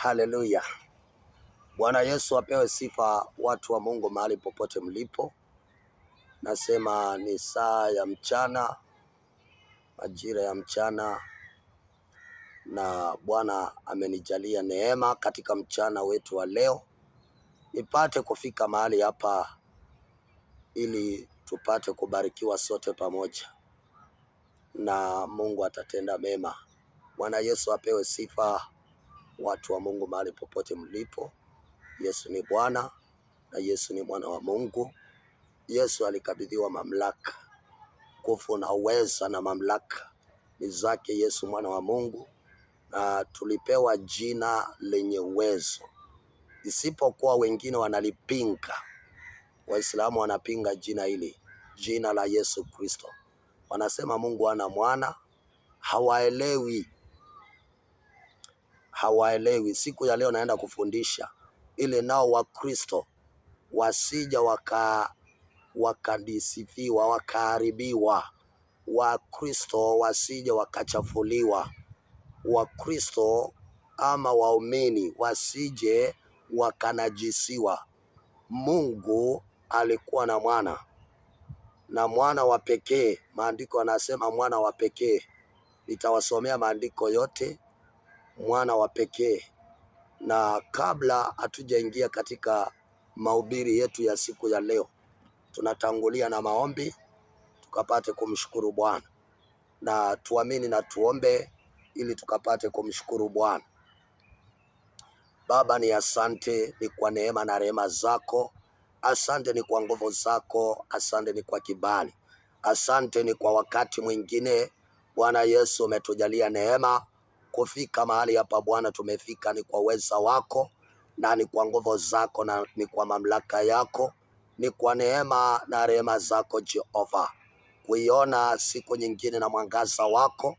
Haleluya. Bwana Yesu apewe sifa, watu wa Mungu mahali popote mlipo. Nasema ni saa ya mchana, majira ya mchana, na Bwana amenijalia neema katika mchana wetu wa leo nipate kufika mahali hapa ili tupate kubarikiwa sote pamoja, na Mungu atatenda mema. Bwana Yesu apewe sifa, watu wa Mungu mahali popote mlipo. Yesu ni Bwana na Yesu ni mwana wa Mungu. Yesu alikabidhiwa mamlaka, nguvu na uweza, na mamlaka ni zake Yesu mwana wa Mungu, na tulipewa jina lenye uwezo. Isipokuwa wengine wanalipinga, Waislamu wanapinga jina hili, jina la Yesu Kristo. Wanasema Mungu ana mwana, hawaelewi. Siku ya leo naenda kufundisha ili nao wa Kristo wasija wakadisifiwa, wakaharibiwa. Wa Kristo wasije wakachafuliwa. Wa Kristo ama waumini wasije wakanajisiwa. Mungu alikuwa na mwana, na mwana wa pekee. Maandiko yanasema mwana wa pekee. Nitawasomea maandiko yote, mwana wa pekee. Na kabla hatujaingia katika mahubiri yetu ya siku ya leo, tunatangulia na maombi tukapate kumshukuru Bwana, na tuamini na tuombe ili tukapate kumshukuru Bwana. Baba, ni asante, ni kwa neema na rehema zako. Asante ni kwa nguvu zako. Asante ni kwa kibali. Asante ni kwa wakati mwingine Bwana Yesu umetujalia neema kufika mahali hapa Bwana. Tumefika ni kwa uweza wako, na ni kwa nguvu zako, na ni kwa mamlaka yako, ni kwa neema na rehema zako Jehova. Kuiona siku nyingine na mwangaza wako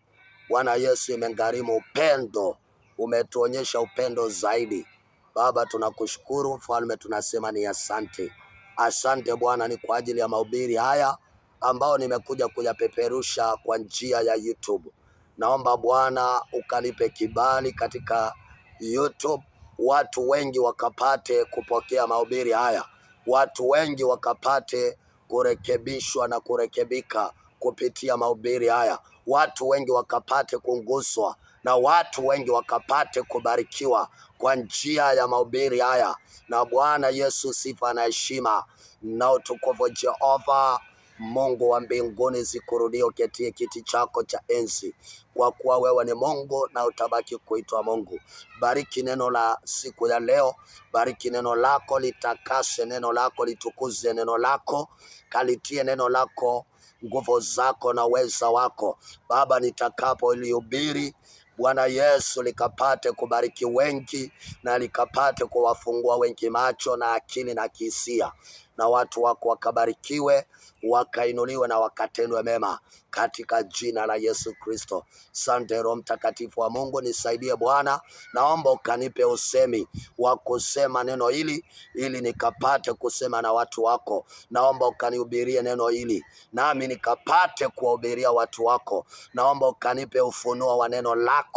Bwana Yesu imegharimu upendo, umetuonyesha upendo zaidi. Baba, tunakushukuru Mfalme, tunasema ni asante. Asante Bwana, ni kwa ajili ya mahubiri haya ambao nimekuja kuyapeperusha kwa njia ya YouTube. Naomba Bwana ukalipe kibali katika YouTube, watu wengi wakapate kupokea mahubiri haya, watu wengi wakapate kurekebishwa na kurekebika kupitia mahubiri haya, watu wengi wakapate kuguswa, na watu wengi wakapate kubarikiwa kwa njia ya mahubiri haya. Na Bwana Yesu, sifa na heshima na utukufu Jehova Mungu wa mbinguni zikurudie, uketie kiti chako cha enzi, kwa kuwa wewe ni Mungu na utabaki kuitwa Mungu. Bariki neno la siku ya leo, bariki neno lako, litakase neno lako, litukuze neno lako, kalitie neno lako nguvu zako na uweza wako. Baba, nitakapo ilihubiri Bwana Yesu likapate kubariki wengi, na likapate kuwafungua wengi macho na akili na kihisia, na watu wako wakabarikiwe, wakainuliwe na wakatendwe mema katika jina la Yesu Kristo. Asante Roho Mtakatifu wa Mungu, nisaidie Bwana. Naomba ukanipe usemi wa kusema neno hili ili nikapate kusema na watu wako. Naomba ukanihubirie neno hili nami nikapate kuwahubiria watu wako. Naomba ukanipe ufunuo wa neno lako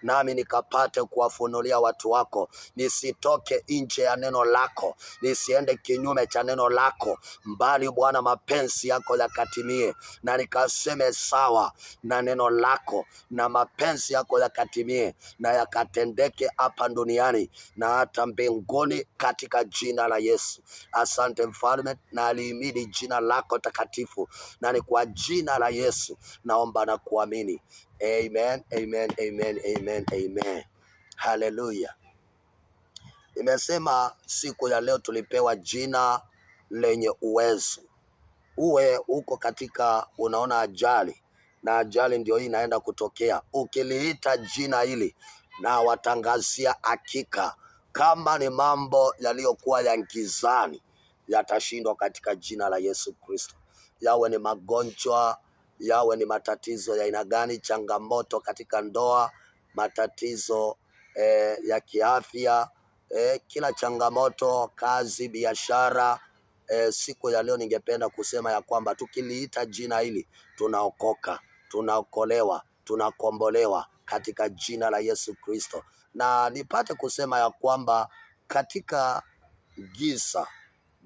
nami nikapate kuwafunulia watu wako. Nisitoke nje ya neno lako, nisiende kinyume cha neno lako, mbali Bwana mapenzi yako yakatimie, na nikaseme sawa na neno lako, na mapenzi yako yakatimie na yakatendeke hapa duniani na hata mbinguni katika jina la Yesu. Asante Mfalme, na alihimidi jina lako takatifu, na ni kwa jina la Yesu naomba na kuamini. Amen, amen, amen, amen, amen. Haleluya. Nimesema siku ya leo tulipewa jina lenye uwezo. Uwe uko katika unaona ajali, na ajali ndio hii inaenda kutokea. Ukiliita jina hili na watangazia hakika, kama ni mambo yaliyokuwa ya gizani yatashindwa katika jina la Yesu Kristo. Yawe ni magonjwa, yawe ni matatizo ya aina gani, changamoto katika ndoa, matatizo ya kiafya, kila changamoto, kazi, biashara. Siku ya leo ningependa kusema ya kwamba tukiliita jina hili tunaokoka, tunaokolewa, tunakombolewa katika jina la Yesu Kristo. na nipate kusema ya kwamba katika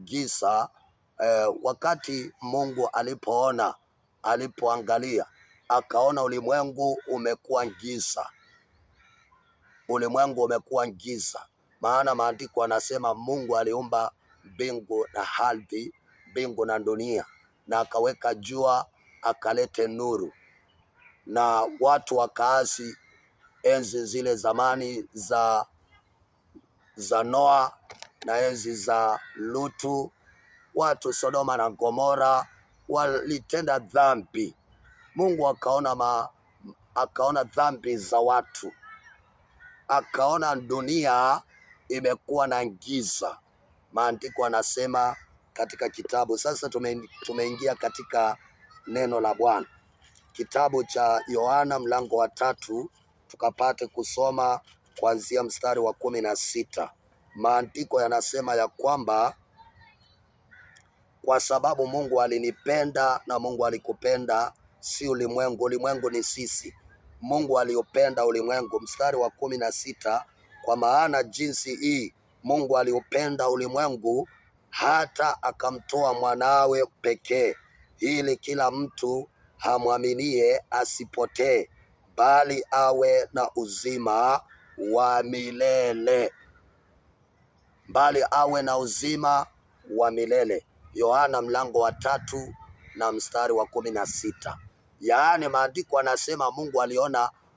giza wakati Mungu alipoangalia akaona ulimwengu umekuwa giza, maana maandiko anasema Mungu aliumba mbingu na ardhi, mbingu na dunia, na akaweka jua akalete nuru, na watu wakaasi enzi zile zamani za Noa na enzi za Lutu. Watu Sodoma na Gomora walitenda dhambi. Mungu akaona dhambi za watu, akaona dunia imekuwa na giza. Maandiko anasema katika kitabu, sasa tumeingia katika neno la Bwana, kitabu cha Yohana mlango wa 3, tukapate kusoma kuanzia mstari wa 16. Maandiko yanasema ya kwamba kwa sababu Mungu alinipenda na Mungu alikupenda, si ulimwengu, ulimwengu ni sisi. Mungu aliupenda ulimwengu. Mstari wa 16, kwa maana jinsi hii Mungu aliupenda ulimwengu hata akamtoa mwanawe pekee, ili kila mtu hamwaminie asipotee, bali awe na uzima wa milele. Yohana mlango wa 3 na mstari wa 16. Yaani maandiko anasema Mungu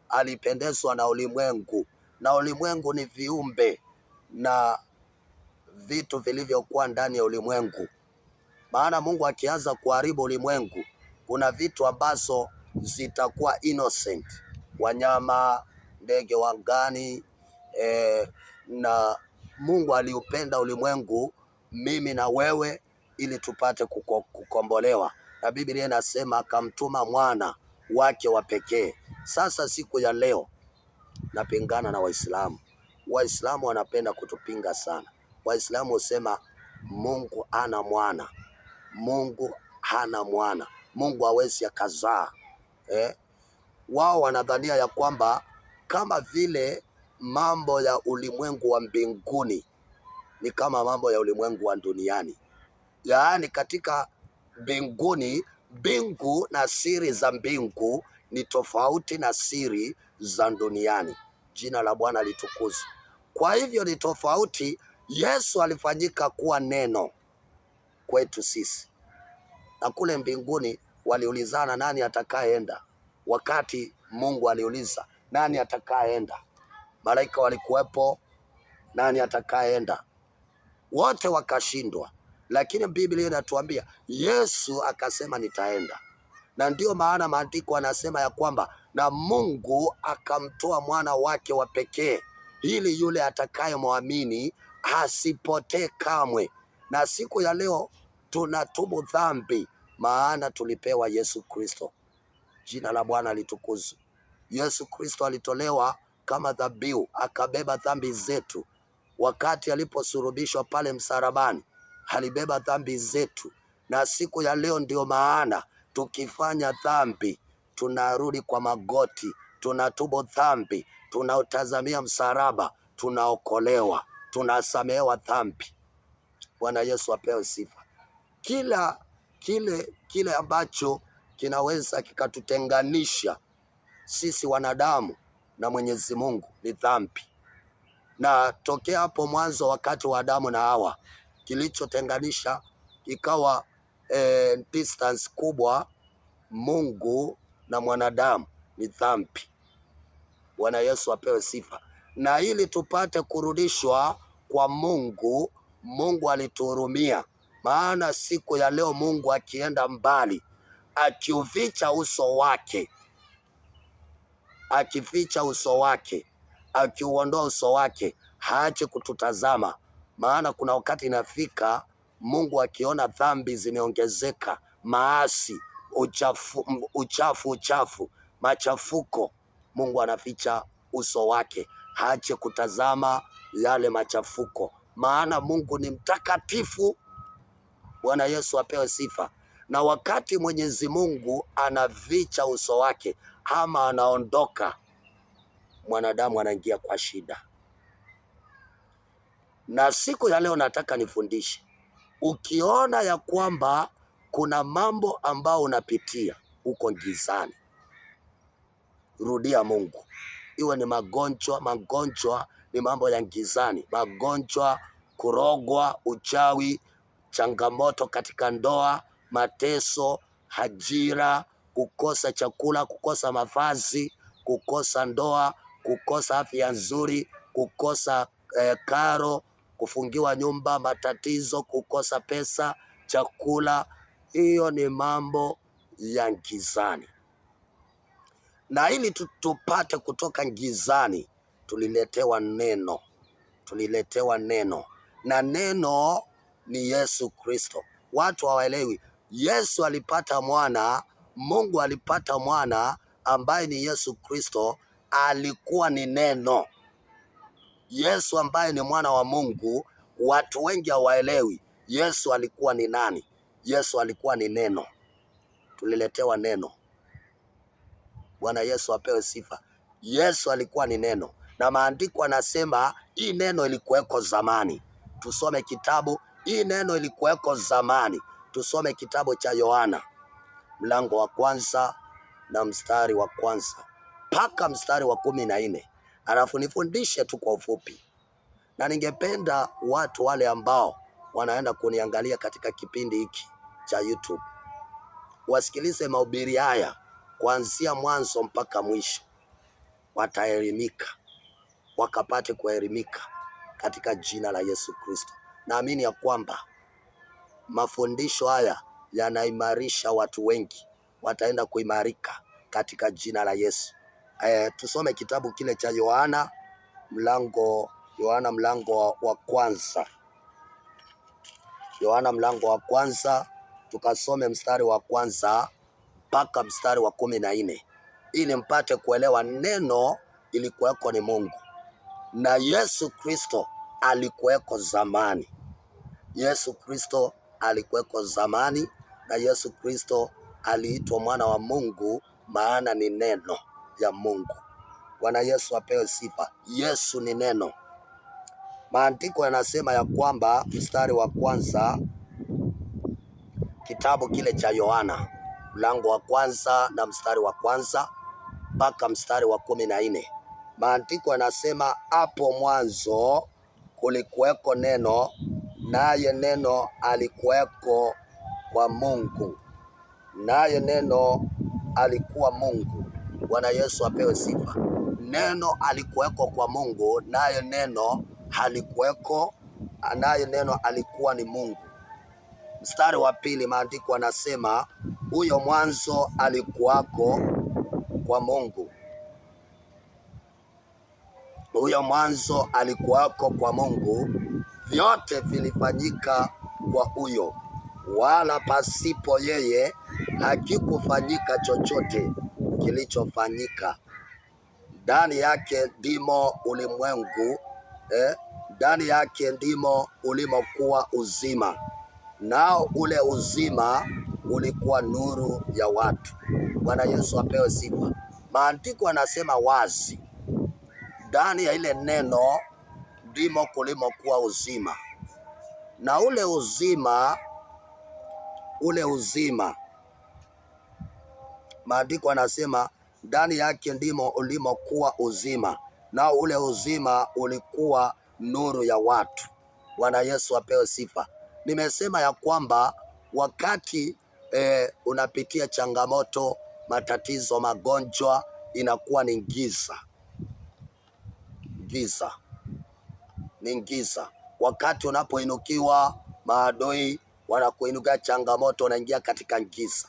alipendezwa na ulimwengu, na ulimwengu ni viumbe na vitu vilivyokuwa ndani ya ulimwengu. Maana Mungu akianza kuharibu ulimwengu, kuna vitu ambazo zitakuwa innocent, wanyama, ndege wangani, na Mungu aliupenda ulimwengu, mimi na wewe, ili tupate kukombolewa, na Biblia inasema akamtuma mwana wake wa pekee. Sasa siku ya leo napingana na Waislamu. Waislamu wanapenda kutupinga sana. Waislamu husema Mungu hana mwana, Mungu hawezi akazaa. Wao wanadhania ya kwamba kama vile mambo ya ulimwengu wa mbinguni ni kama mambo ya ulimwengu wa duniani. Yaani katika mbinguni, mbingu na siri za mbingu ni tofauti na siri za duniani. Jina la Bwana litukuzwe. Kwa hivyo ni tofauti. Yesu alifanyika kuwa neno kwetu sisi, na kule mbinguni waliulizana nani atakayeenda. Wakati Mungu aliuliza nani atakayeenda, malaika walikuwepo, nani atakayeenda? Wote wakashindwa, lakini Biblia inatuambia Yesu akasema nitaenda. Na ndio maana maandiko anasema ya kwamba na Mungu akamtoa mwana wake wa pekee, ili yule atakayemwamini asipotee kamwe. Na siku ya leo tunatubu dhambi, maana tulipewa Yesu Kristo. Jina la Bwana litukuzwe. Yesu Kristo alitolewa kama dhabihu, akabeba dhambi zetu. Wakati aliposulubishwa pale msalabani, alibeba dhambi zetu. Na siku ya leo ndio maana tukifanya dhambi tunarudi kwa magoti, tunatubu dhambi, tunautazamia msalaba, tunaokolewa, tunasamehewa dhambi. Bwana Yesu apewe sifa. Kile ambacho kinaweza kikatutenganisha sisi wanadamu na Mwenyezi Mungu ni dhambi. Na tokea hapo mwanzo, wakati wa Adamu na Hawa, kilichotenganisha ikawa distance kubwa Mungu na mwanadamu ni dhambi. Bwana Yesu apewe sifa. Na ili tupate kurudishwa kwa Mungu, Mungu alituhurumia. Maana siku ya leo Mungu akienda mbali, akiuficha uso wake, akiuondoa uso wake, haache kututazama. Maana kuna wakati inafika Mungu akiona dhambi zimeongezeka, maasi, uchafu, machafuko, Mungu anaficha uso wake, haache kutazama yale machafuko. Maana Mungu ni mtakatifu. Bwana Yesu apewe sifa. Na wakati Mwenyezi Mungu anaficha uso wake ama anaondoka, mwanadamu anaingia kwa shida. Na siku ya leo nataka nifundishe, ukiona ya kwamba kuna mambo ambao unapitia uko gizani, rudia Mungu. Iwe ni magonjwa ni mambo ya gizani, magonjwa, kurogwa, uchawi, changamoto katika ndoa, mateso, ajira, kukosa chakula, kukosa mavazi, kukosa ndoa, kukosa afya nzuri, kukosa karo, kufungiwa nyumba, matatizo, kukosa pesa, chakula. Hiyo ni mambo ya gizani. Na ili tupate kutoka gizani, tuliletewa neno, na neno ni Yesu Kristo. Watu hawaelewi. Yesu alipata mwana, Mungu alipata mwana ambaye ni Yesu Kristo, alikuwa ni neno. Yesu ambaye ni mwana wa Mungu, watu wengi hawaelewi. Yesu alikuwa ni nani? Yesu alikuwa ni neno. Tuliletewa neno. Bwana Yesu apewe sifa. Yesu alikuwa ni neno, na maandiko anasema hii neno ilikuweko zamani. Tusome kitabu, hii neno ilikuweko zamani. Tusome kitabu cha Yohana mlango wa 1 na mstari wa 1 mpaka mstari wa 14. Alafu nifundishe tu kwa ufupi, na ningependa watu wale ambao wanaenda kuniangalia katika kipindi hiki cha YouTube wasikilize mahubiri haya kuanzia mwanzo mpaka mwisho. Wataelimika, wakapate kuelimika katika jina la Yesu Kristo. Naamini ya kwamba mafundisho haya yanaimarisha watu wengi, wataenda kuimarika katika jina la Yesu. Tusome kitabu kile cha Yohana mlango wa 1. Yohana mlango wa 1, tukasome mstari wa 1 mpaka mstari wa 14, ili mpate kuelewa neno ilikuweko ni Mungu, na Yesu Kristo alikuweko zamani. Yesu Kristo alikuweko zamani, na Yesu Kristo aliitwa mwana wa Mungu, maana ni neno ya Mungu. Bwana Yesu apewe sifa. Yesu ni neno. Maandiko yanasema ya kwamba mstari wa 1 kitabu kile cha Yohana mlango wa 1 na mstari wa 1 mpaka mstari wa 14. Maandiko yanasema hapo mwanzo kulikuweko neno, naye neno alikuweko kwa Mungu, naye neno alikuwa Mungu. Bwana Yesu apewe sifa. Neno alikuweko kwa Mungu, naye neno halikuweko, naye neno alikuwa ni Mungu. Mstari wa 2, maandiko anasema huyo mwanzo alikuwako kwa Mungu. Huyo mwanzo alikuwako kwa Mungu, vyote vilifanyika kwa huyo, wala pasipo yeye hakikufanyika chochote kilichofanyika. Ndani yake ndimo ulimwengu, ndani yake ndimo ulimokuwa uzima, nao ule uzima ulikuwa nuru ya watu. Bwana Yesu apewe sifa. Maandiko yanasema wazi, ndani ya ile neno ndimo kulimokuwa uzima, na ule uzima, maandiko yanasema ndani yake ndimo ulimokuwa uzima, na ule uzima ulikuwa nuru ya watu. Bwana Yesu apewe sifa. Nimesema ya kwamba wakati unapitia changamoto, matatizo, magonjwa, inakuwa ni giza. Ni giza. Wakati unapoinukiwa, maadui wanakuinukia changamoto, unaingia katika giza.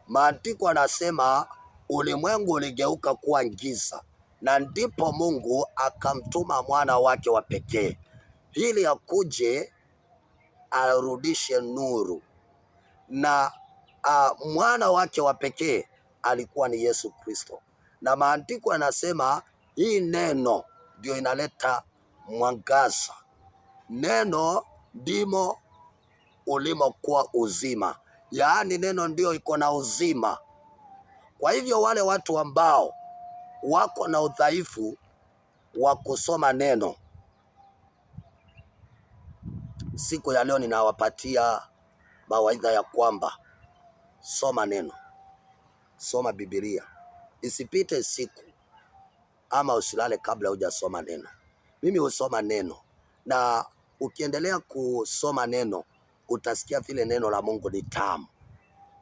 Maandiko yanasema ulimwengu uligeuka kuwa giza, na ndipo Mungu akamtuma mwana wake wa pekee ili akuje arudishe nuru. Na mwana wake wa pekee alikuwa ni Yesu Kristo. Na maandiko yanasema hii neno ndio inaleta mwangaza. Neno ndimo ulimokuwa uzima, yaani neno ndio iko na uzima. Kwa hivyo wale watu ambao wako na udhaifu wa kusoma neno, Siku ya leo ninawapatia mawaidha ya kwamba soma neno, soma Biblia. Isipite siku ama usilale kabla hujasoma neno. Mimi husoma neno, na ukiendelea kusoma neno utasikia vile neno la Mungu ni tamu.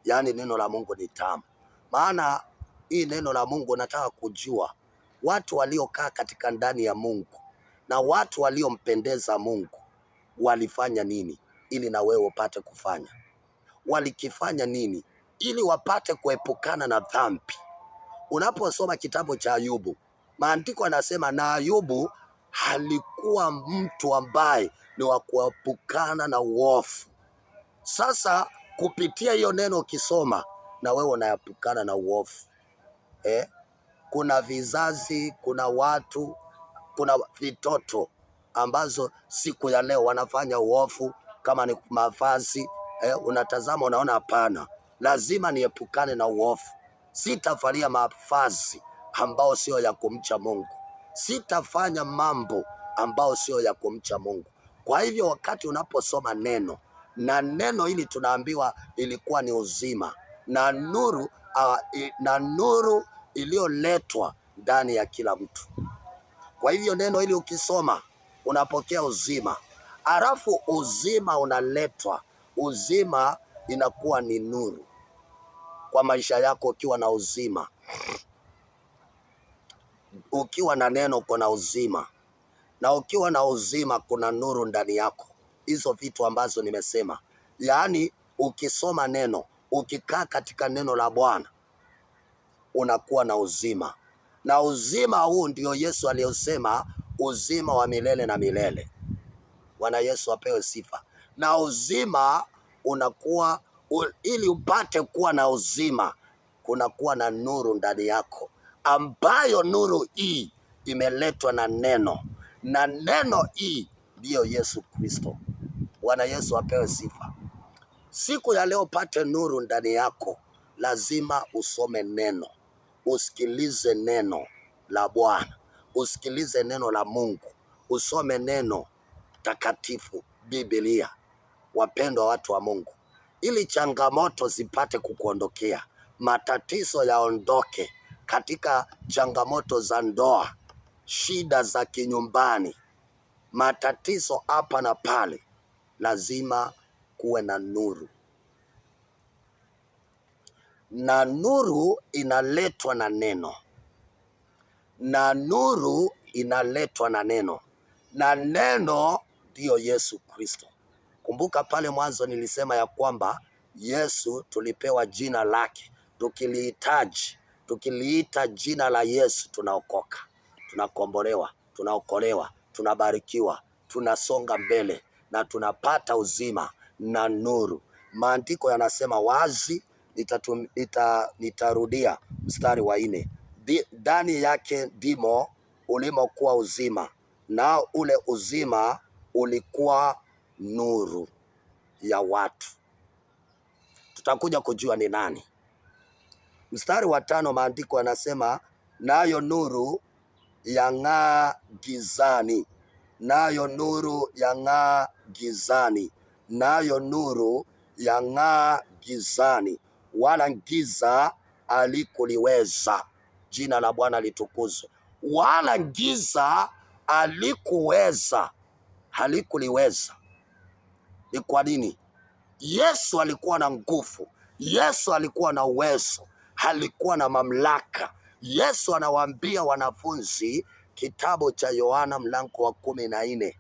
Yaani neno la Mungu ni tamu. Maana hii neno la Mungu nataka kujua watu waliokaa katika ndani ya Mungu na watu waliompendeza Mungu walifanya nini ili na wewe upate kufanya. Walikifanya nini ili wapate kuepukana na dhambi. Unaposoma kitabu cha Ayubu, maandiko yanasema na Ayubu alikuwa mtu ambaye ni wa kuepukana na uovu. Sasa kupitia hiyo neno ukisoma na wewe unaepukana na uovu. Kuna vizazi, kuna watu, kuna vitoto ambazo siku ya leo wanafanya uovu. Kama ni mavazi, unatazama unaona hapana, lazima niepukane na uovu. Sitavalia mavazi ambao sio ya kumcha Mungu. Sitafanya mambo ambao sio ya kumcha Mungu. Kwa hivyo wakati unaposoma neno, na neno hili tunaambiwa ilikuwa ni uzima na nuru iliyoletwa ndani ya kila mtu. Kwa hivyo neno hili ukisoma unapokea uzima, alafu uzima unaletwa, uzima inakuwa ni nuru kwa maisha yako. Ukiwa na uzima, ukiwa na neno kuna uzima, na ukiwa na uzima kuna nuru ndani yako. Hizo vitu ambazo nimesema, yaani ukisoma neno, ukikaa katika neno la Bwana unakuwa na uzima, na uzima huu ndio Yesu aliyosema uzima wa milele na milele. Bwana Yesu apewe sifa. Na uzima unakuwa ili upate kuwa na uzima, kunakuwa na nuru ndani yako, ambayo nuru hii imeletwa na neno, na neno hii ndiyo Yesu Kristo. Bwana Yesu apewe sifa. Siku ya leo pate nuru ndani yako, lazima usome neno, usikilize neno la Bwana, usikilize neno la Mungu, usome neno takatifu, Biblia. Wapendwa watu wa Mungu, ili changamoto zipate kukuondokea, matatizo yaondoke katika changamoto za ndoa, shida za kinyumbani, matatizo hapa na pale, lazima kuwe na nuru. Na nuru inaletwa na neno. Na nuru inaletwa na neno. Na neno ndiyo Yesu Kristo. Kumbuka pale mwanzo nilisema ya kwamba Yesu tulipewa jina lake. Tukiliita jina la Yesu tunaokoka, tunakombolewa, tunaokolewa, tunabarikiwa, tunasonga mbele na tunapata uzima na nuru. Maandiko yanasema wazi, nitarudia mstari wa 4. Ndani yake ndimo ulimokuwa uzima, na ule uzima ulikuwa nuru ya watu. Tutakuja kujua ni nani. Mstari wa 5 maandiko yanasema nayo nuru yang'aa gizani, nayo nuru yang'aa gizani, nayo nuru yang'aa gizani, wala giza halikuliweza. Jina la Bwana litukuzwe. Wala giza halikuliweza. Ni kwa nini? Yesu alikuwa na nguvu, Yesu alikuwa na uwezo, alikuwa na mamlaka. Yesu anawaambia wanafunzi, kitabu cha Yohana mlango wa 14,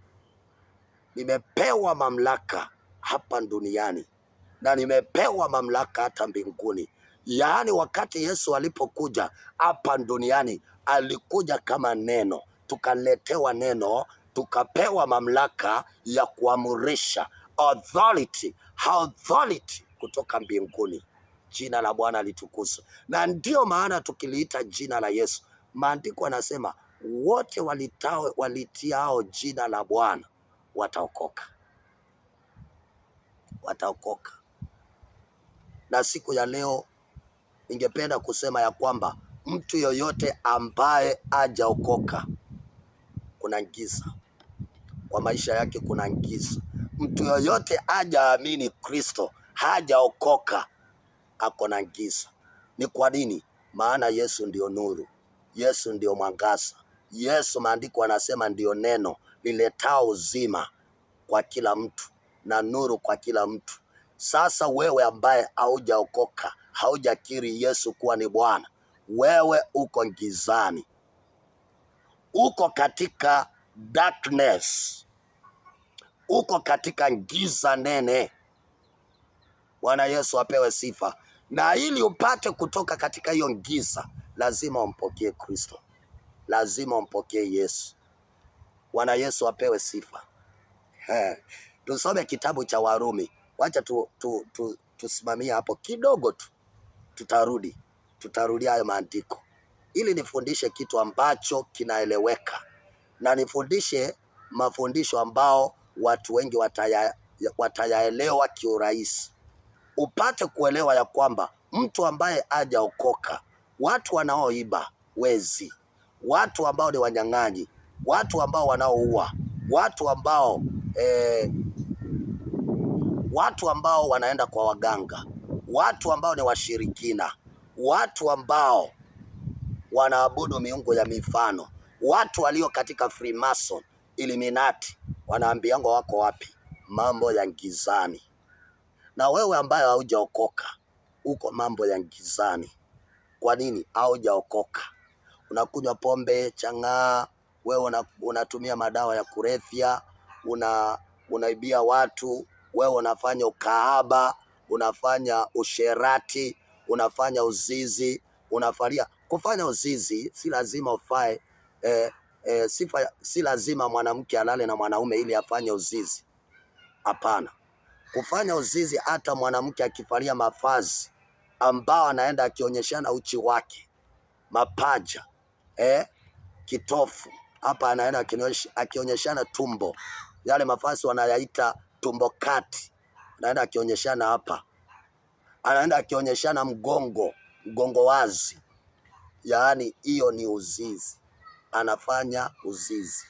nimepewa mamlaka hapa duniani na nimepewa mamlaka hata mbinguni. Yaani wakati Yesu alipokuja hapa duniani, alikuja kama neno, tukaletewa neno, tukapewa mamlaka ya kuamurisha, authority kutoka mbinguni. Jina la Bwana litukuzwe. Na ndio maana tukiliita jina la Yesu, maandiko yanasema wote walitiao jina la Bwana wataokoka. Na siku ya leo ningependa kusema ya kwamba mtu yoyote ambaye hajaokoka, kuna giza kwa maisha yake, kuna giza. mtu yoyote hajaamini Kristo, hajaokoka, ako na giza. Ni kwa nini? Maana Yesu ndio nuru, Yesu ndio mwangaza. Yesu, maandiko anasema, ndio neno liletao uzima kwa kila mtu na nuru kwa kila mtu. Sasa wewe ambaye haujaokoka, haujakiri Yesu kuwa ni Bwana, wewe uko gizani, uko katika darkness, uko katika giza nene. Bwana Yesu apewe sifa. Na ili upate kutoka katika hiyo giza, lazima umpokee Kristo, lazima umpokee Yesu. Bwana Yesu apewe sifa. Tusome kitabu cha Warumi. Wacha tusimamia hapo kidogo tu, tutarudia hayo maandiko ili nifundishe kitu ambacho kinaeleweka, na nifundishe mafundisho ambao watu wengi watayaelewa kiurahisi. Upate kuelewa ya kwamba mtu ambaye hajaokoka, watu wanaoiba, wezi, watu ambao ni wanyang'anyi, watu ambao wanaoua, watu ambao wanaenda kwa waganga, watu ambao ni washirikina, watu ambao wanaabudu miungu ya mifano, watu walio katika Freemason, Illuminati, wanaambianga wako wapi? Mambo ya gizani. Na wewe ambaye haujaokoka, uko mambo ya gizani. Kwa nini haujaokoka? Unakunywa pombe, chang'aa, wewe unatumia madawa ya kulevya, unaibia watu, wewe unafanya ukahaba, unafanya usherati, unafanya uzizi, kufanya uzizi. Si lazima ufae, si lazima mwanamke alale na mwanaume ili afanye uzizi. Hapana. Kufanya uzizi, hata mwanamke akivalia mavazi ambao anaenda akionyeshana uchi wake, mapaja, kitofu, hapa anaenda akionyeshana tumbo, yale mavazi wanayaita tumbo kati, anaenda akionyeshana hapa, anaenda akionyeshana mgongo wazi, yaani hiyo ni uzizi, anafanya uzizi.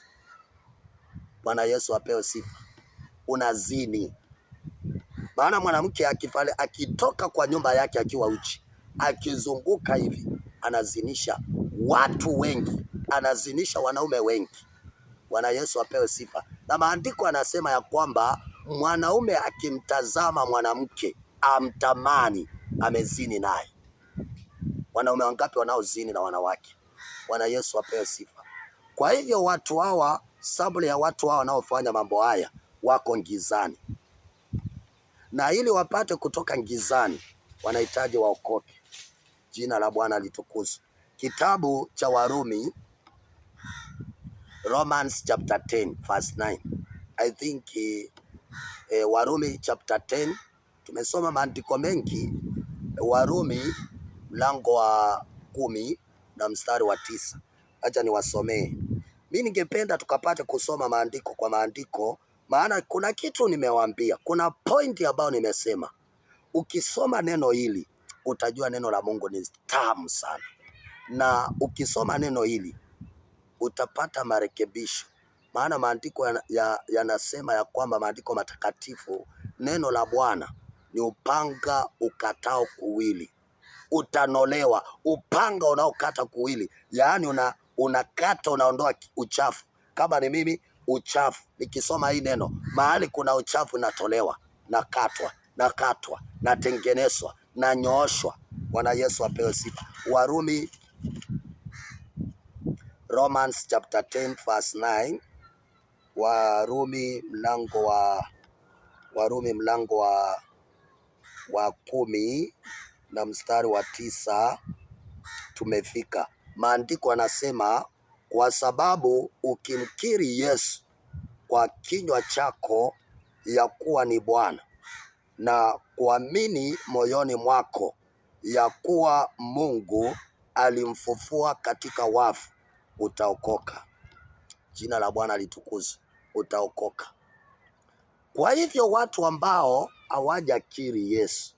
Bwana Yesu apewe sifa. Unazini. Maana mwanamke akitoka kwa nyumba yake akiwa uchi, akizunguka hivi, anazinisha watu wengi, anazinisha wanaume wengi. Bwana Yesu apewe sifa. Na maandiko anasema ya kwamba mwanaume akimtazama mwanamke amtamani, amezini naye. Wanaume wangapi wanaozini na wanawake? Bwana Yesu apewe sifa. Kwa hivyo watu hawa, sababu ya watu hawa wanaofanya mambo haya, wako gizani. Na ili wapate kutoka gizani, wanahitaji waokoke. Jina la Bwana litukuzwe. Kitabu cha Warumi, Romans chapter 10 verse 9. I think Warumi chapter 10, tumesoma maandiko mengi. Warumi mlango wa 10 na mstari wa 9. Acha niwasomee. Mimi ningependa tukapate kusoma maandiko kwa maandiko, maana kuna kitu nimewaambia, kuna pointi ambayo nimesema. Ukisoma neno hili utajua neno la Mungu ni tamu sana, na ukisoma neno hili utapata marekebisho. Maana maandiko yanasema ya kwamba maandiko matakatifu, neno la Bwana ni upanga ukatao kuwili, utanolewa. Upanga unaokata kuwili, yaani unakata, unaondoa uchafu. Kama ni mimi, uchafu, nikisoma hii neno, mahali kuna uchafu natolewa, nakatwa, natengenezwa, nanyooshwa. Bwana Yesu apewe sifa. Romans chapter 10 verse 9. Warumi mlango wa 10 na mstari wa 9 tumefika. Maandiko anasema, kwa sababu ukimkiri Yesu kwa kinywa chako ya kuwa ni Bwana, na kuamini moyoni mwako ya kuwa Mungu alimfufua katika wafu, utaokoka. Jina la Bwana litukuzwe. Utaokoka. Kwa hivyo watu ambao hawajakiri Yesu,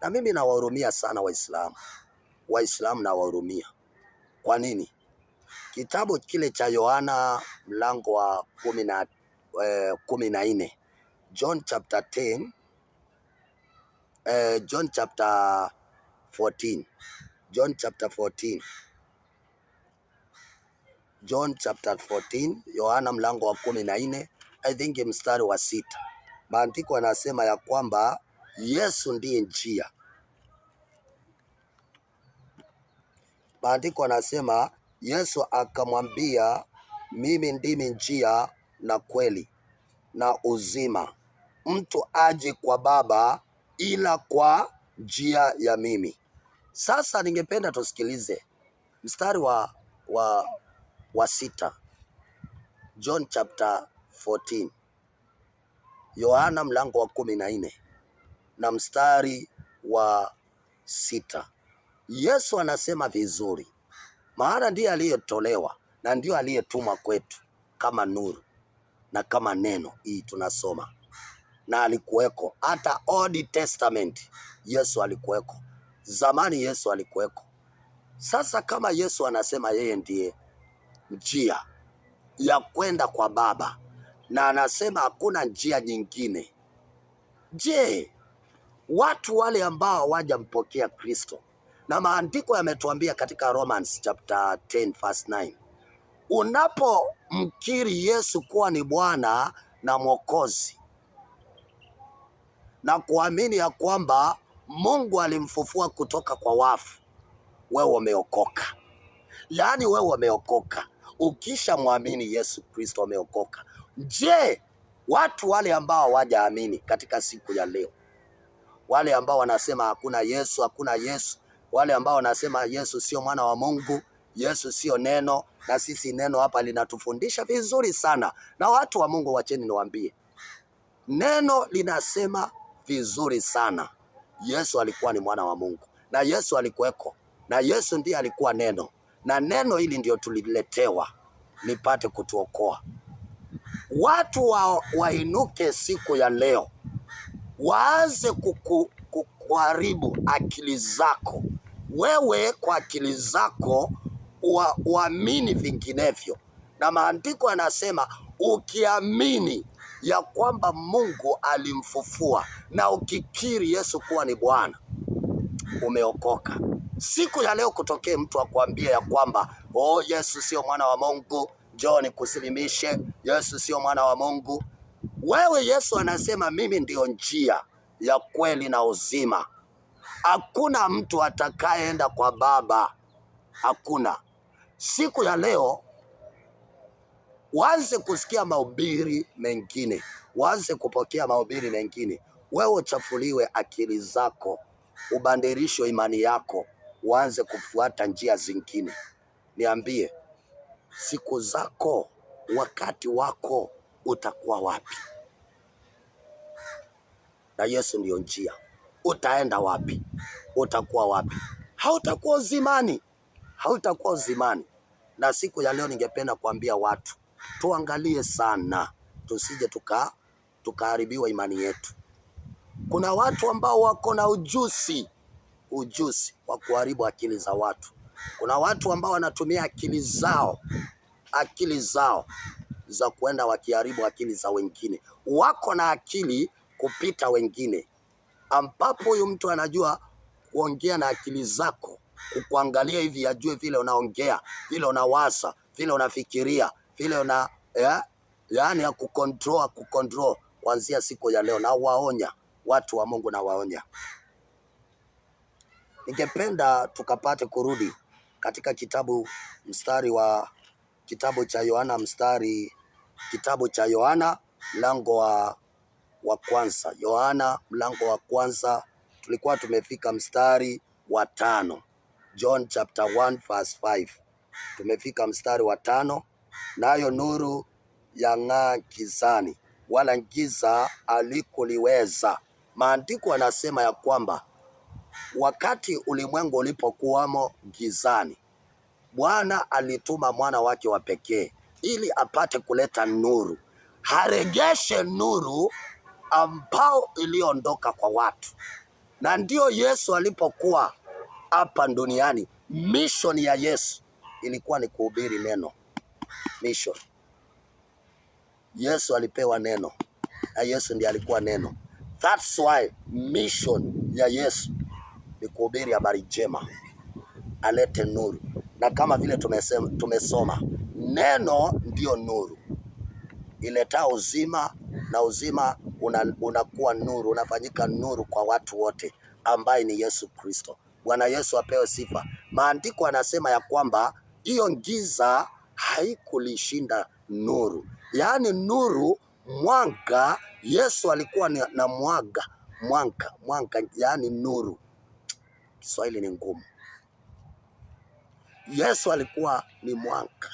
na mimi nawahurumia sana Waislamu nawahurumia. Kwa nini? Kitabu kile cha Yohana mlango wa 14 John chapter 10, John chapter 14. John chapter 14. John chapter 14, Yohana mlango wa 14, I think mstari wa 6. Maandiko yanasema ya kwamba Yesu ndiye njia. Maandiko yanasema Yesu akamwambia, mimi ndimi njia na kweli na uzima. Mtu aje kwa Baba ila kwa njia ya mimi. Sasa ningependa tusikilize mstari wa 6. John chapter 14. Yohana mlango wa 14 na mstari wa 6. Yesu anasema vizuri, maana ndiye aliyetolewa na ndio aliyetumwa kwetu kama nuru na kama neno. Hii tunasoma na alikuweko hata Old Testament. Yesu alikuweko zamani, Yesu alikuweko. Sasa kama Yesu anasema yeye ndiye njia ya kwenda kwa Baba na anasema hakuna njia nyingine, je, watu wale ambao hawajampokea Kristo, na maandiko yametuambia katika Romans chapter 10 verse 9, unapomkiri Yesu kuwa ni Bwana na Mwokozi na kuamini ya kwamba Mungu alimfufua kutoka kwa wafu, wewe umeokoka. Yaani wewe umeokoka ukisha muamini Yesu Kristo, umeokoka. Je, watu wale ambao hawajaamini katika siku ya leo, wale ambao wanasema hakuna Yesu, hakuna Yesu, wale ambao wanasema Yesu sio mwana wa Mungu, Yesu sio neno, na sisi neno hapa linatufundisha vizuri sana. Na watu wa Mungu, wacheni niwaambie, neno linasema vizuri sana. Yesu alikuwa ni mwana wa Mungu na Yesu alikuweko na Yesu ndiye alikuwa neno, na neno hili ndio tuliletewa lipate kutuokoa. Watu wainuke siku ya leo, waanze kuharibu akili zako. Wewe kwa akili zako uamini vinginevyo, na maandiko yanasema ukiamini ya kwamba Mungu alimfufua na ukikiri Yesu kuwa ni Bwana, umeokoka. Siku ya leo kutokee mtu akwambia ya kwamba Yesu sio mwana wa Mungu, njoo nikusilimishe, Yesu sio mwana wa Mungu. Wewe, Yesu anasema mimi ndio njia ya kweli na uzima. Hakuna mtu atakayeenda kwa Baba, hakuna. Siku ya leo waanze kusikia mahubiri mengine, waanze kupokea mahubiri mengine. Wewe uchafuliwe akili zako, ubadilishwe imani yako, uanze kufuata njia zingine. Niambie, siku zako, wakati wako utakuwa wapi? Na Yesu ndio njia. Utaenda wapi? Utakuwa wapi? Hautakuwa uzimani, hautakuwa uzimani. Na siku ya leo ningependa kuambia watu, tuangalie sana, tusije tukaharibiwa imani yetu. Kuna watu ambao wako na ujuzi wa kuharibu akili za watu. Kuna watu ambao wanatumia akili zao za kuenda wakiharibu akili za wengine. Wako na akili kupita wengine, ambapo huyu mtu anajua kuongea na akili zako, kukuangalia hivi ajue vile unaongea, vile unawaza, vile unafikiria, vile yaani ya kucontrol. Kuanzia siku ya leo na waonya watu wa Mungu, na waonya. Ningependa tukapate kurudi katika kitabu cha Yohana kitabu cha Yohana mlango wa kwanza. Yohana mlango wa kwanza, tulikuwa tumefika mstari wa 5. John chapter 1 verse 5. Tumefika mstari wa 5. Nayo nuru yang'aa gizani, wala giza halikuliweza. Maandiko yanasema ya kwamba wakati ulimwengu ulipokuwamo gizani, Bwana alituma mwana wake wa pekee ili apate kuleta nuru, haregeshe nuru ambao iliondoka kwa watu. Na ndio Yesu alipokuwa hapa duniani, mission ya Yesu ilikuwa ni kuhubiri neno. Mission. Yesu alipewa neno na Yesu ndiye alikuwa neno. That's why mission ya Yesu ni kuhubiri habari njema, alete nuru. Na kama vile tumesoma, neno ndio nuru ileta uzima, na uzima unakuwa nuru, unafanyika nuru kwa watu wote, ambaye ni Yesu Kristo. Bwana Yesu apewe sifa. Maandiko anasema ya kwamba hiyo giza haikulishinda nuru, yaani nuru, mwanga. Yesu alikuwa na mwanga, yaani nuru. Kiswahili ni ngumu. Yesu alikuwa ni mwanga,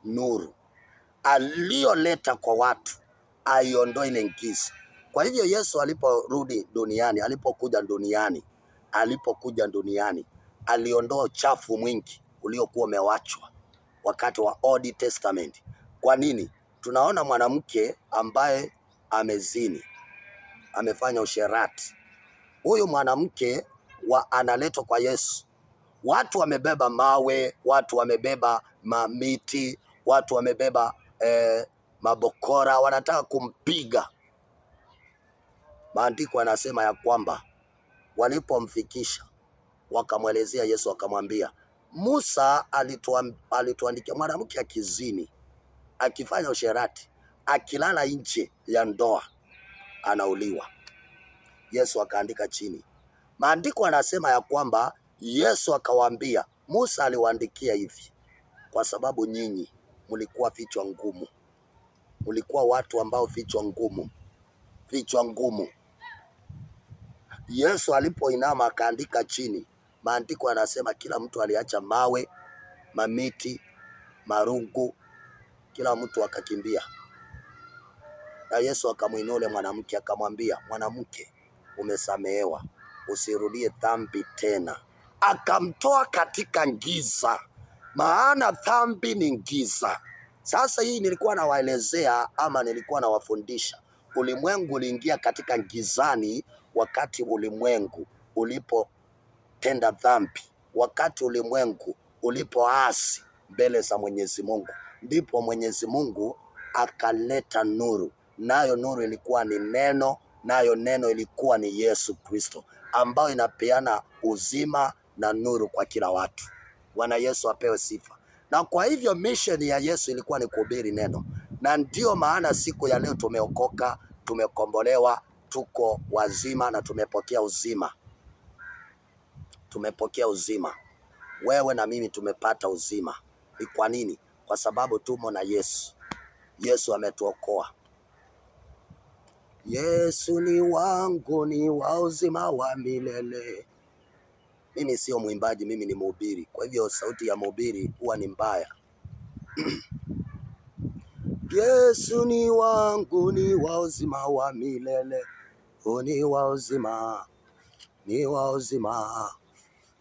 nuru aliyoleta kwa watu aiondoe ile giza. Kwa hivyo Yesu aliporudi duniani, alipokuja duniani aliondoa uchafu mwingi uliokuwa umewachwa wakati wa Old Testament. Kwa nini? Tunaona mwanamke ambaye amezini, amefanya usherati. Huyu mwanamke analetwa kwa Yesu. Watu wamebeba mawe, watu wamebeba mamiti, watu wamebeba mabokora, wanataka kumpiga. Maandiko anasema ya kwamba walipomfikisha wakamwelezea Yesu, akamwambia, Musa alituandikia mwanamke akizini, akifanya usherati, akilala nje ya ndoa anauliwa. Yesu akaandika chini. Maandiko anasema ya kwamba Yesu akawaambia, Musa aliwaandikia hivi kwa sababu nyinyi mlikuwa vichwa ngumu, mlikuwa watu ambao vichwa ngumu. Yesu alipoinama akaandika chini, maandiko anasema kila mtu aliacha mawe, mamiti, marungu, kila mtu akakimbia. Na Yesu akamuinua yule mwanamke akamwambia, mwanamke, umesamehewa, usirudie dhambi tena. Akamtoa katika giza, maana dhambi ni giza. Sasa hii nilikuwa nawaelezea ama nilikuwa nawafundisha. Ulimwengu uliingia katika gizani wakati ulimwengu ulipotenda dhambi, wakati ulimwengu ulipoasi mbele za Mwenyezi Mungu, ndipo Mwenyezi Mungu akaleta nuru. Nayo nuru ilikuwa ni neno, nayo neno ilikuwa ni Yesu Kristo, ambayo inapeana uzima na nuru kwa kila watu. Bwana Yesu apewe sifa. Na kwa hivyo mission ya Yesu ilikuwa ni kuhubiri neno, na ndio maana siku ya leo tumeokoka, tumekombolewa, tuko wazima na tumepokea uzima. Wewe na mimi tumepata uzima. Ni kwa nini? Kwa sababu tumo na Yesu. Yesu ametuokoa. Yesu ni wangu, ni wa uzima wa milele. Mimi sio mwimbaji, mimi ni mhubiri. Kwa hivyo sauti ya mhubiri huwa ni mbaya. Yesu ni wangu, ni wa uzima wa milele. Ni wa uzima, ni wa uzima,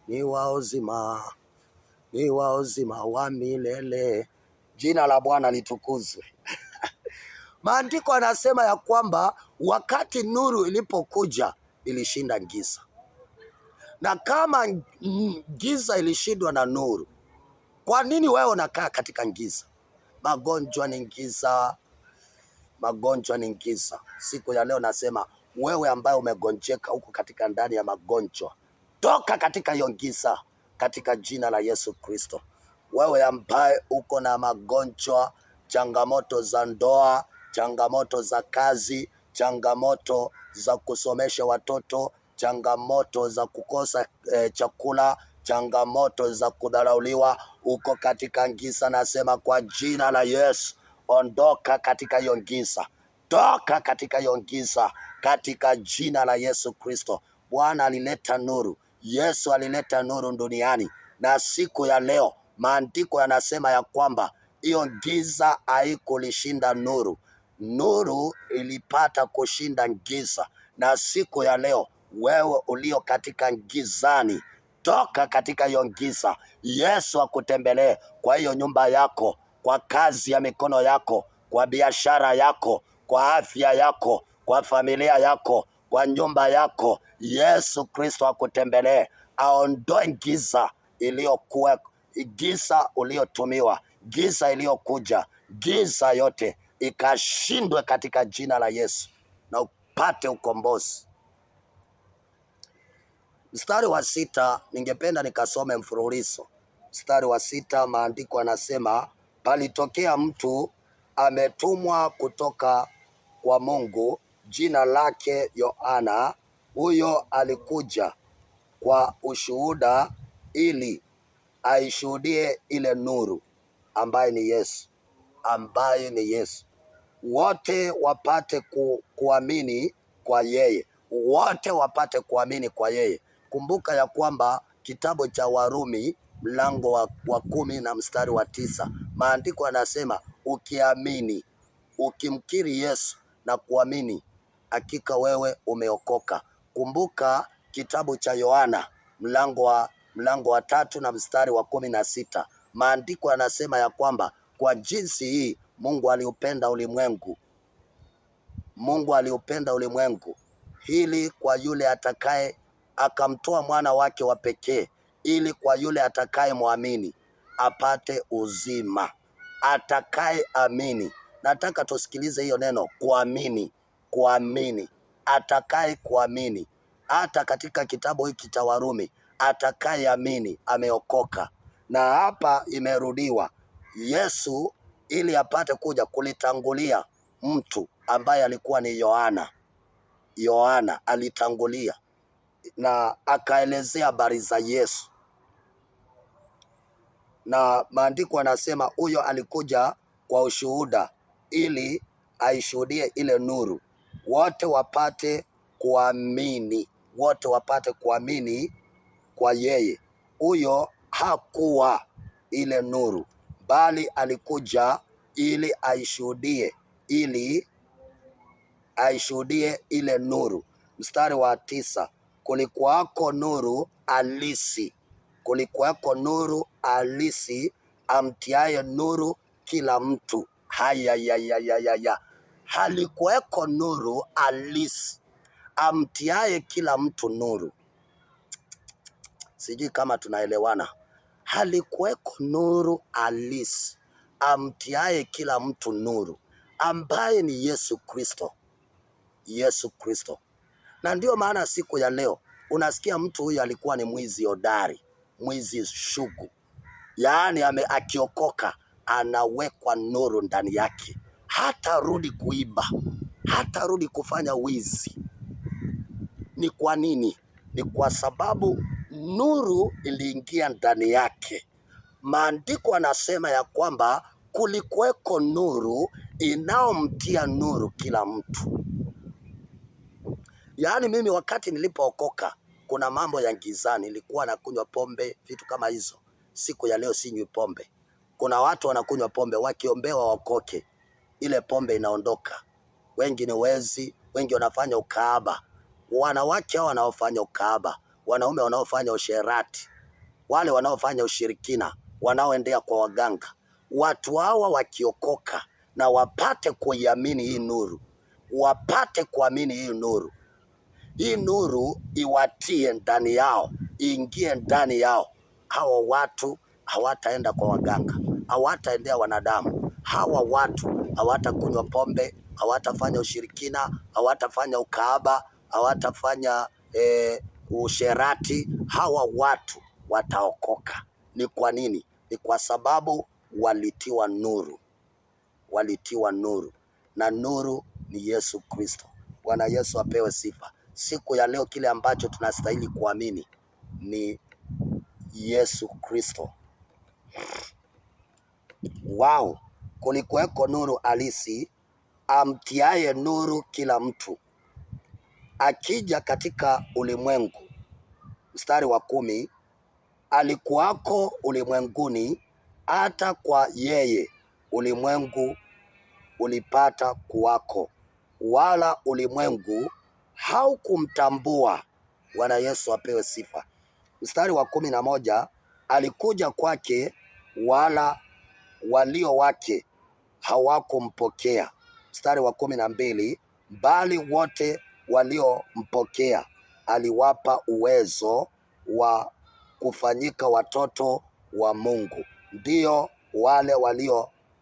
ni wa uzima, ni wa uzima wa milele. Jina la Bwana litukuzwe. Maandiko anasema ya kwamba wakati nuru ilipokuja ilishinda giza. Na kama giza ilishindwa na nuru, kwa nini wewe unakaa katika giza? Magonjwa ni giza. Siku ya leo nasema wewe ambaye umegonjeka huko katika ndani ya magonjwa, toka katika hiyo giza katika jina la Yesu Kristo. Wewe ambaye uko na magonjwa, changamoto za ndoa, changamoto za kazi, changamoto za kusomesha watoto, changamoto za kukosa chakula, changamoto za kudharauliwa, uko katika giza, nasema kwa jina la Yesu, ondoka katika hiyo giza. Toka katika hiyo giza katika jina la Yesu Kristo. Bwana alileta nuru. Yesu alileta nuru duniani, na siku ya leo maandiko yanasema ya kwamba hiyo giza haikulishinda nuru. Nuru ilipata kushinda giza. Na siku ya leo wewe ulio katika gizani, toka katika hiyo giza. Yesu akutembelee kwa hiyo nyumba yako, kwa kazi ya mikono yako, kwa biashara yako, kwa afya yako, kwa familia yako, kwa nyumba yako. Yesu Kristo akutembelee, aondoe giza iliyokuwa, giza uliotumiwa, giza iliyokuja, giza yote ikashindwe katika jina la Yesu na upate ukombozi. Mstari wa 6 ningependa nikasome mfululizo. Mstari wa 6 maandiko yanasema, palitokea mtu ametumwa kutoka kwa Mungu, jina lake Yohana. Huyo alikuja kwa ushuhuda ili aishuhudie ile nuru ambaye ni Yesu, wote wapate kuamini kwa yeye, wote wapate kuamini kwa yeye. Kumbuka ya kwamba kitabu cha Warumi mlango wa 10 na mstari wa 9 maandiko yanasema, ukiamini, ukimkiri Yesu na kuamini, hakika wewe umeokoka. Kumbuka kitabu cha Yohana mlango wa 3 na mstari wa 16 maandiko yanasema ya kwamba kwa jinsi hii Mungu aliupenda ulimwengu ili kwa yule atakaye akamtoa mwana wake wa pekee, ili kwa yule atakaye muamini apate uzima. Atakaye amini. Nataka tusikilize hiyo neno kuamini. Atakaye kuamini. Hata katika kitabu hiki cha Warumi, atakaye amini ameokoka. Na hapa imerudiwa Yesu ili apate kuja kulitangulia mtu ambaye alikuwa ni Yohana alitangulia na akaelezea habari za Yesu. Na maandiko yanasema huyo alikuja kwa ushuhuda ili aishuhudie ile nuru, wote wapate kuamini kwa yeye. Huyo hakuwa ile nuru, bali alikuja ili aishuhudie ile nuru. Mstari wa 9, kulikuwako nuru halisi amtiaye nuru kila mtu. Halikuweko nuru halisi amtiaye kila mtu nuru. Sijui kama tunaelewana. Halikuweko nuru halisi amtiaye kila mtu nuru, ambaye ni Yesu Kristo. Na ndio maana siku ya leo unasikia mtu huyu alikuwa ni mwizi hodari, mwizi shugu. Yaani akiokoka anawekwa nuru ndani yake. Hatarudi kuiba, hatarudi kufanya wizi. Ni kwa nini? Ni kwa sababu nuru iliingia ndani yake. Maandiko anasema ya kwamba kulikuweko nuru inaomtia nuru kila mtu. Yaani mimi wakati nilipookoka, kuna mambo ya gizani, nilikuwa nakunywa pombe, vitu kama hizo. Siku ya leo sinywi pombe. Kuna watu wanakunywa pombe, wakiombewa wakoke, ile pombe inaondoka. Wengi ni wezi, wengi wanafanya ukahaba. Wanawake hao wanaofanya ukahaba, wanaume wanaofanya usherati, wale wanaofanya ushirikina, wanaoendea kwa waganga. Watu hawa wakiokoka na wapate kuiamini hii nuru, wapate kuamini hii nuru, hii nuru iwatie ndani yao, iingie ndani yao. Hawa watu hawataenda kwa waganga, hawataendea wanadamu. Hawa watu hawatakunywa pombe, hawatafanya ushirikina, hawatafanya ukahaba, hawatafanya usherati. Hawa watu wataokoka. Ni kwa nini? Ni kwa sababu walitiwa nuru, na nuru ni Yesu Kristo. Bwana Yesu apewe sifa. Siku ya leo kile ambacho tunastahili kuamini ni Yesu Kristo. Wao, kulikuweko nuru halisi amtiaye nuru kila mtu, akija katika ulimwengu. Mstari wa 10, alikuwako ulimwenguni, hata kwa yeye ulimwengu ulipata kuwako, wala ulimwengu haukumtambua. Bwana Yesu apewe sifa. Mstari wa 11, alikuja kwake, wala walio wake hawakumpokea. Mstari wa 12, bali wote waliompokea aliwapa uwezo wa kufanyika watoto wa Mungu, ndio wale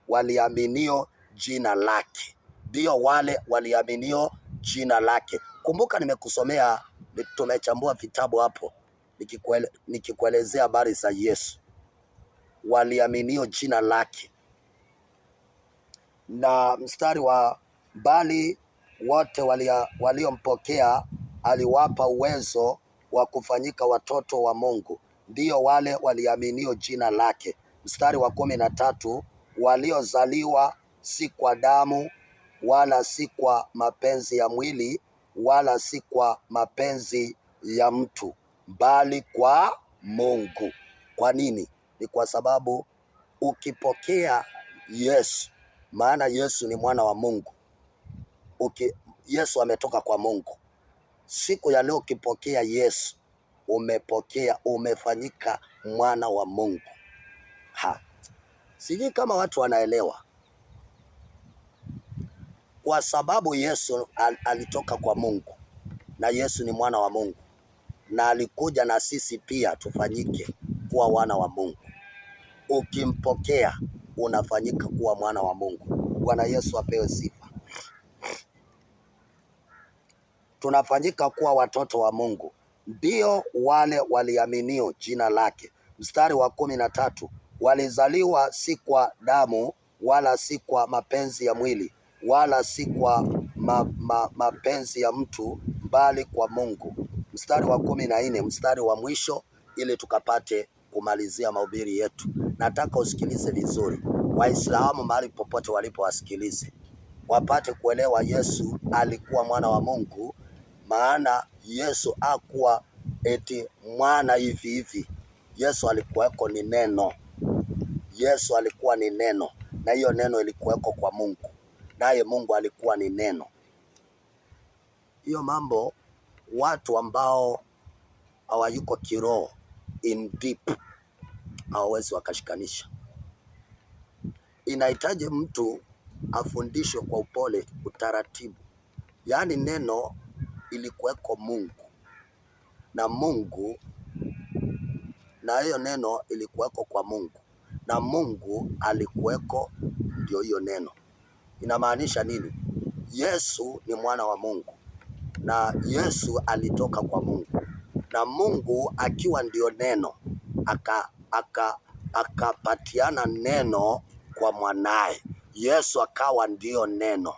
waliaminio jina lake, ndio wale waliaminio jina lake. Kumbuka nimekusomea, tumechambua vitabu hapo nikikuelezea habari za Yesu, waliaminio jina lake. Na mstari wa bali wote waliompokea aliwapa uwezo wa kufanyika watoto wa Mungu, ndio wale waliaminio jina lake. Mstari wa 13, waliozaliwa si kwa damu wala si kwa mapenzi ya mwili wala si kwa mapenzi ya mtu, bali kwa Mungu. Kwa nini? Ni kwa sababu ukipokea Yesu, maana Yesu ni mwana wa Mungu. Yesu ametoka kwa Mungu. Siku ya leo ukipokea Yesu, umefanyika mwana wa Mungu. Sijui kama watu wanaelewa. Kwa sababu Yesu alitoka kwa Mungu na Yesu ni mwana wa Mungu, na alikuja na sisi pia tufanyike kuwa wana wa Mungu. Ukimpokea unafanyika kuwa mwana wa Mungu. Bwana Yesu apewe sifa. Tunafanyika kuwa watoto wa Mungu, ndio wale waliaminio jina lake. Mstari wa 13, walizaliwa si kwa damu wala si kwa mapenzi ya mwili wala si kwa mapenzi ya mtu, bali kwa Mungu. Mstari wa 14, mstari wa mwisho, ili tukapate kumalizia mahubiri yetu. Nataka usikilize vizuri, Waislamu mahali popote walipo wasikilize, wapate kuelewa Yesu alikuwa mwana wa Mungu. Maana Yesu hakuwa eti mwana hivi hivi. Yesu alikuweko ni neno. Yesu alikuwa ni neno, na hiyo neno ilikuweko kwa Mungu, naye Mungu alikuwa ni neno. Hiyo mambo watu ambao hawayuko kiroho in deep hawawezi wakashikanisha. Inahitaji mtu afundishwe kwa upole, utaratibu. Yaani neno ilikuweko Mungu, na Mungu, na hiyo neno ilikuweko kwa Mungu, na Mungu alikuweko, ndio hiyo neno. Inamaanisha nini? Yesu ni mwana wa Mungu, na Yesu alitoka kwa Mungu, na Mungu akiwa ndio neno akapatiana neno kwa mwanaye. Yesu akawa ndio neno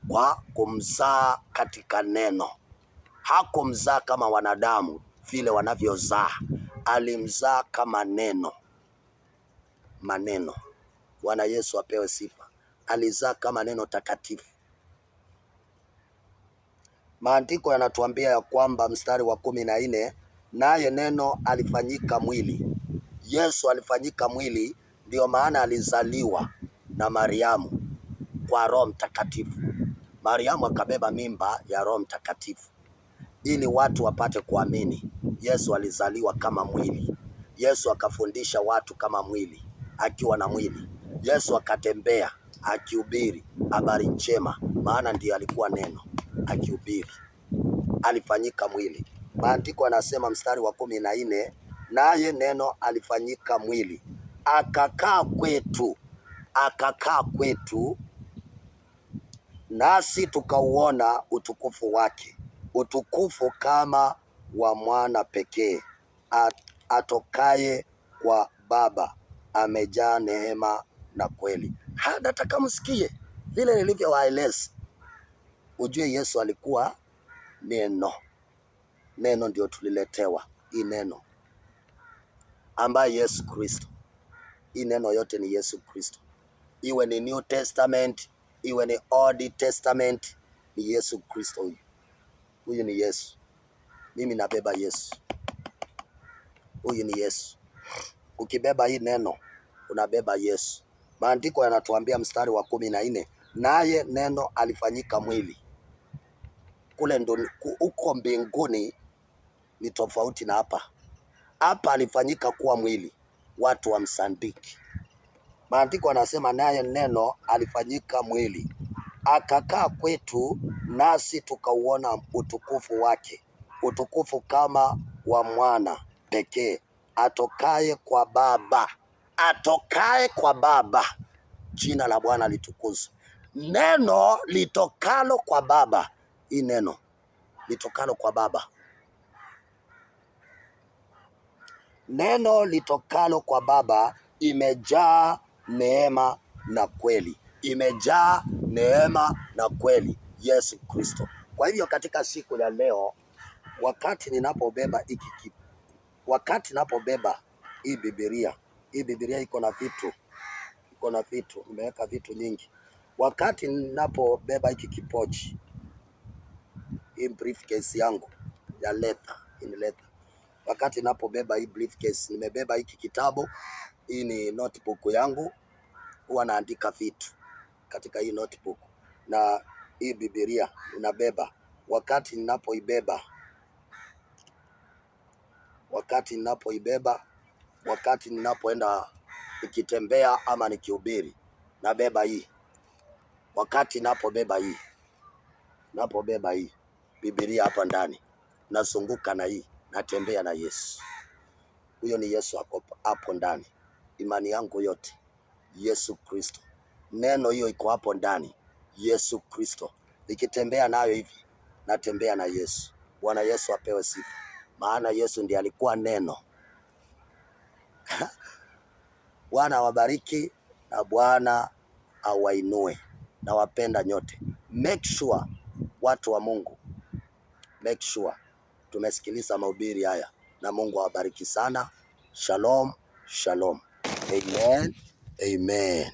kwa kumzaa katika neno. Hakumzaa kama wanadamu vile wanavyozaa, alimzaa kama neno, maneno. Bwana Yesu apewe sifa. Alizaa kama neno takatifu. Maandiko yanatuambia ya kwamba mstari wa 14, naye neno alifanyika mwili. Yesu alifanyika mwili, ndio maana alizaliwa na Mariamu kwa Roho Mtakatifu. Mariamu akabeba mimba ya Roho Mtakatifu ili watu wapate kuamini. Yesu alizaliwa kama mwili. Yesu akafundisha watu kama mwili, akiwa na mwili. Yesu akatembea akihubiri habari njema, maana ndiye alikuwa neno akihubiri. Alifanyika mwili. Maandiko yanasema mstari wa 14, naye neno alifanyika mwili akakaa kwetu, nasi tukauona utukufu wake, utukufu kama wa mwana pekee atokaye kwa Baba, amejaa neema na kweli. Nataka msikie vile nilivyowaeleza, ujue Yesu alikuwa neno. Neno ndio tuliletewa, hii neno ambaye Yesu Kristo. Hii neno yote ni Yesu Kristo, iwe ni New Testament, iwe ni Old Testament, ni Yesu Kristo. Huyu ni Yesu. Mimi nabeba Yesu. Huyu ni Yesu. Ukibeba hii neno unabeba Yesu. Maandiko yanatuambia mstari wa 14, naye neno alifanyika mwili. Kule ndo uko mbinguni ni tofauti na hapa. Hapa alifanyika kuwa mwili, watu wamsandiki. Maandiko yanasema naye neno alifanyika mwili akakaa kwetu, nasi tukauona utukufu wake, utukufu kama wa mwana pekee atokaye kwa Baba. Atokaye kwa Baba. Jina la Bwana litukuzwe. neno litokalo kwa Baba. Hii neno litokalo kwa Baba, neno litokalo kwa Baba imejaa neema na kweli, imejaa neema na kweli, Yesu Kristo. Kwa hivyo katika siku ya leo, wakati ninapobeba hii Biblia iko na vitu, nimeweka vitu nyingi. Wakati ninapobeba hiki kipochi, hii briefcase yangu ya leather, wakati ninapobeba hii briefcase, nimebeba hiki kitabu. Hii ni notebook yangu, huwa naandika vitu katika hii notebook, na hii Biblia ninabeba. Wakati ninapoibeba, wakati ninapoenda nikitembea ama nikihubiri, nabeba hii. Wakati napobeba hii Biblia hapa ndani, nazunguka na hii, natembea na Yesu. Huyo ni Yesu hapo ndani. Imani yangu yote Yesu Kristo. Neno hiyo iko hapo ndani, Yesu Kristo. Nikitembea nayo hivi, natembea na Yesu. Bwana Yesu apewe sifa, maana Yesu ndiye alikuwa neno. Bwana awabariki na Bwana awainue. Nawapenda nyote. Make sure, watu wa Mungu, make sure tumesikiliza mahubiri haya, na Mungu awabariki sana. Shalom, shalom. Amen, amen.